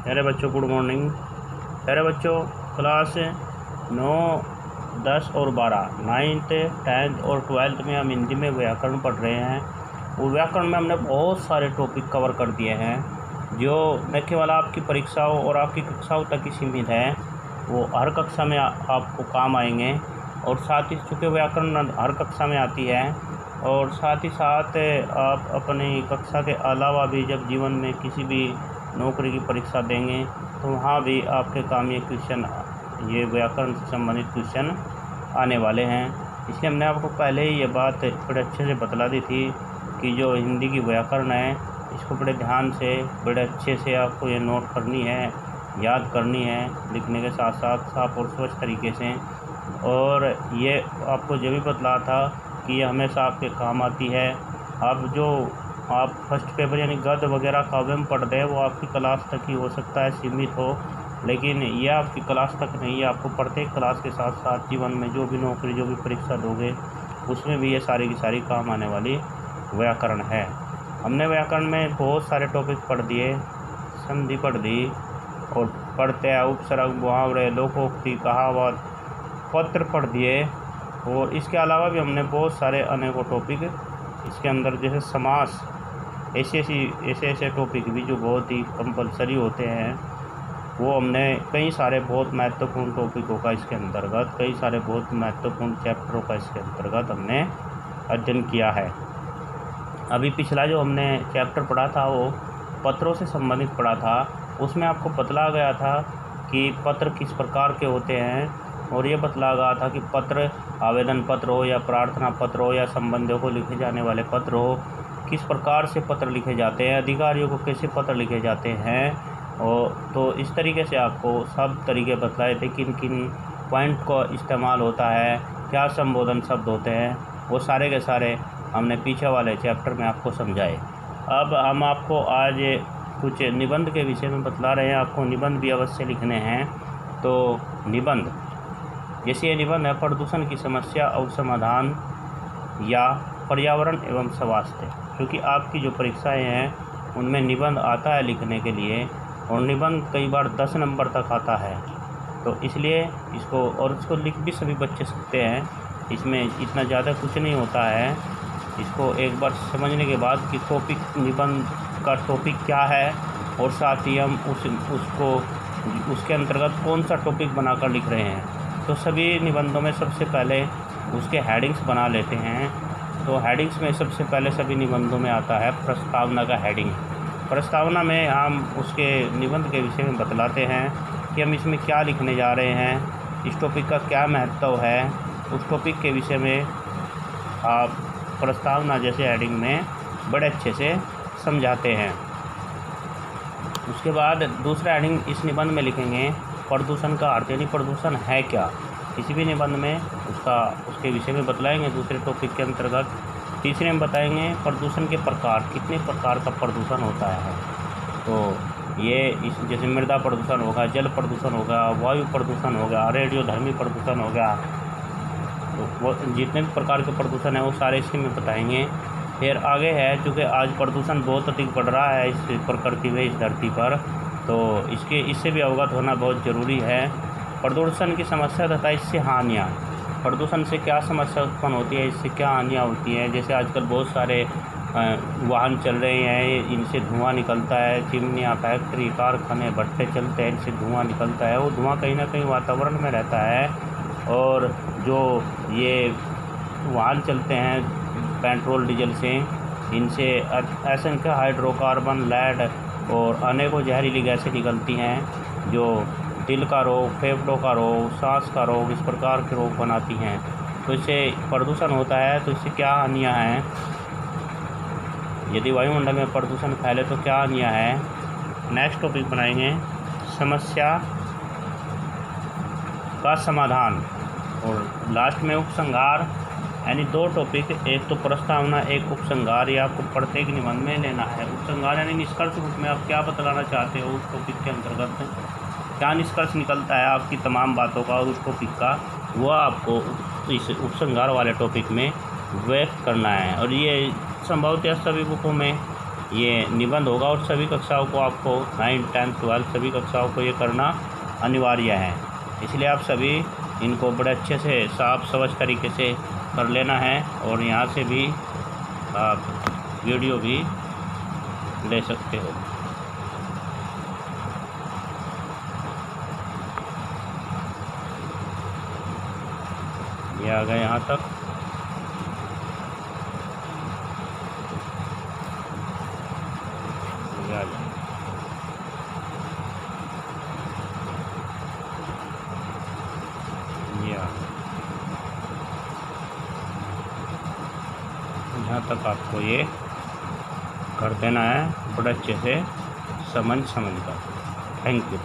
प्यारे बच्चों good morning. प्यारे बच्चों क्लास 9, 10 और 12 9th, 10th और 12th में हम हिंदी में व्याकरण पढ़ रहे हैं। और व्याकरण में हमने बहुत सारे टॉपिक कवर कर दिए हैं जो न केवल आपकी परीक्षाओं और आपकी कक्षाओं तक ही सीमित है, वो हर कक्षा में आपको काम आएंगे। और साथ ही चूँकि व्याकरण हर कक्षा में आती है और साथ ही साथ आप अपनी कक्षा के अलावा भी जब जीवन में किसी भी नौकरी की परीक्षा देंगे तो वहाँ भी आपके काम ये व्याकरण से संबंधित क्वेश्चन आने वाले हैं। इसलिए हमने आपको पहले ही ये बात बड़े अच्छे से बतला दी थी कि जो हिंदी की व्याकरण है इसको बड़े ध्यान से बड़े अच्छे से आपको ये नोट करनी है, याद करनी है, लिखने के साथ साथ साफ और स्वच्छ तरीके से। और ये आपको जब भी बतला था कि ये हमेशा आपके काम आती है। आप फर्स्ट पेपर यानी गद्य वगैरह काव्य में पढ़ते हैं वो आपकी क्लास तक ही हो सकता है सीमित हो, लेकिन यह आपकी क्लास तक नहीं है। आपको प्रत्येक क्लास के साथ साथ जीवन में जो भी नौकरी जो भी परीक्षा दोगे उसमें भी ये सारी की सारी काम आने वाली व्याकरण है। हमने व्याकरण में बहुत सारे टॉपिक पढ़ दिए, संधि पढ़ दी और प्रत्यय, उपसर्ग, मुहावरे, लोकोक्ति, कहावत, पत्र पढ़ दिए। और इसके अलावा भी हमने बहुत सारे अनेकों टॉपिक इसके अंदर जैसे समास, ऐसे टॉपिक भी जो बहुत ही कंपलसरी होते हैं वो हमने कई सारे बहुत महत्वपूर्ण टॉपिकों का इसके अंतर्गत, कई सारे बहुत महत्वपूर्ण चैप्टरों का इसके अंतर्गत हमने अध्ययन किया है। अभी पिछला जो हमने चैप्टर पढ़ा था वो पत्रों से संबंधित पढ़ा था। उसमें आपको बतला गया था कि पत्र किस प्रकार के होते हैं और ये बतला गया था कि पत्र आवेदन पत्र हो या प्रार्थना पत्र हो या संबंधियों को लिखे जाने वाले पत्र हो, किस प्रकार से पत्र लिखे जाते हैं, अधिकारियों को कैसे पत्र लिखे जाते हैं। और तो इस तरीके से आपको सब तरीके बतलाए थे किन किन पॉइंट को इस्तेमाल होता है, क्या संबोधन शब्द होते हैं, वो सारे के सारे हमने पीछे वाले चैप्टर में आपको समझाए। अब हम आपको आज कुछ निबंध के विषय में बतला रहे हैं। आपको निबंध भी अवश्य लिखने हैं। तो निबंध जैसे ये निबंध है प्रदूषण की समस्या और समाधान या पर्यावरण एवं स्वास्थ्य, क्योंकि आपकी जो परीक्षाएं हैं उनमें निबंध आता है लिखने के लिए और निबंध कई बार 10 नंबर तक आता है। तो इसलिए इसको लिख भी सभी बच्चे सकते हैं, इसमें इतना ज़्यादा कुछ नहीं होता है। इसको एक बार समझने के बाद कि टॉपिक निबंध का टॉपिक क्या है और साथ ही हम उसके अंतर्गत कौन सा टॉपिक बनाकर लिख रहे हैं। तो सभी निबंधों में सबसे पहले उसके हेडिंग्स बना लेते हैं। तो हेडिंग्स में सबसे पहले सभी निबंधों में आता है प्रस्तावना का हेडिंग। प्रस्तावना में हम उसके निबंध के विषय में बतलाते हैं कि हम इसमें क्या लिखने जा रहे हैं, इस टॉपिक का क्या महत्व है, उस टॉपिक के विषय में आप प्रस्तावना जैसे हेडिंग में बड़े अच्छे से समझाते हैं। उसके बाद दूसरा हेडिंग इस निबंध में लिखेंगे प्रदूषण का अर्थ, यानी प्रदूषण है क्या। किसी भी निबंध में उसके विषय में बतलाएंगे दूसरे टॉपिक के अंतर्गत। तीसरे में बताएंगे प्रदूषण के प्रकार, कितने प्रकार का प्रदूषण होता है। तो ये जैसे मृदा प्रदूषण होगा, जल प्रदूषण होगा, वायु प्रदूषण होगा, रेडियोधर्मी प्रदूषण होगा। तो वो जितने भी प्रकार के प्रदूषण है वो सारे इसी में बताएंगे। फिर आगे है, चूँकि आज प्रदूषण बहुत अधिक बढ़ रहा है इस प्रकृति में, इस धरती पर, तो इससे भी अवगत होना बहुत ज़रूरी है। प्रदूषण की समस्या तथा इससे हानियाँ, प्रदूषण से क्या समस्या उत्पन्न होती है, इससे क्या हानियाँ होती हैं। जैसे आजकल बहुत सारे वाहन चल रहे हैं, इनसे धुआं निकलता है, चिमनियाँ, फैक्ट्री, कारखाने, भट्टे चलते हैं, इनसे धुआं निकलता है। वो धुआं कहीं ना कहीं वातावरण में रहता है। और जो ये वाहन चलते हैं पेट्रोल डीजल से, इनसे असंख्य हाइड्रोकार्बन, लेड और अनेकों जहरीली गैसें निकलती हैं जो दिल का रोग, फेफड़ों का रोग, सांस का रोग, इस प्रकार के रोग बनाती हैं। तो इससे प्रदूषण होता है। तो इससे क्या हानियाँ हैं, यदि वायुमंडल में प्रदूषण फैले तो क्या हानियाँ हैं। नेक्स्ट टॉपिक बनाएंगे समस्या का समाधान और लास्ट में उपसंहार, यानी 2 टॉपिक, एक तो प्रस्तावना, एक उपसंहार। ये आपको प्रत्येक निबंध में लेना है। उपसंहार यानी निष्कर्ष रूप में आप क्या बतलाना चाहते हो, उस टॉपिक के अंतर्गत क्या निष्कर्ष निकलता है आपकी तमाम बातों का और उस टॉपिक का, वह आपको इस उपसंहार वाले टॉपिक में व्यक्त करना है। और ये संभवतः सभी बुकों में ये निबंध होगा और सभी कक्षाओं को आपको 9, 10, 12 सभी कक्षाओं को ये करना अनिवार्य है। इसलिए आप सभी इनको बड़े अच्छे से साफ सहज तरीके से कर लेना है और यहाँ से भी आप वीडियो भी ले सकते हो। ये आ गए यहाँ तक। ये आ जाए। यहाँ तक आपको ये कर देना है बड़े अच्छे से समझ कर। Thank you.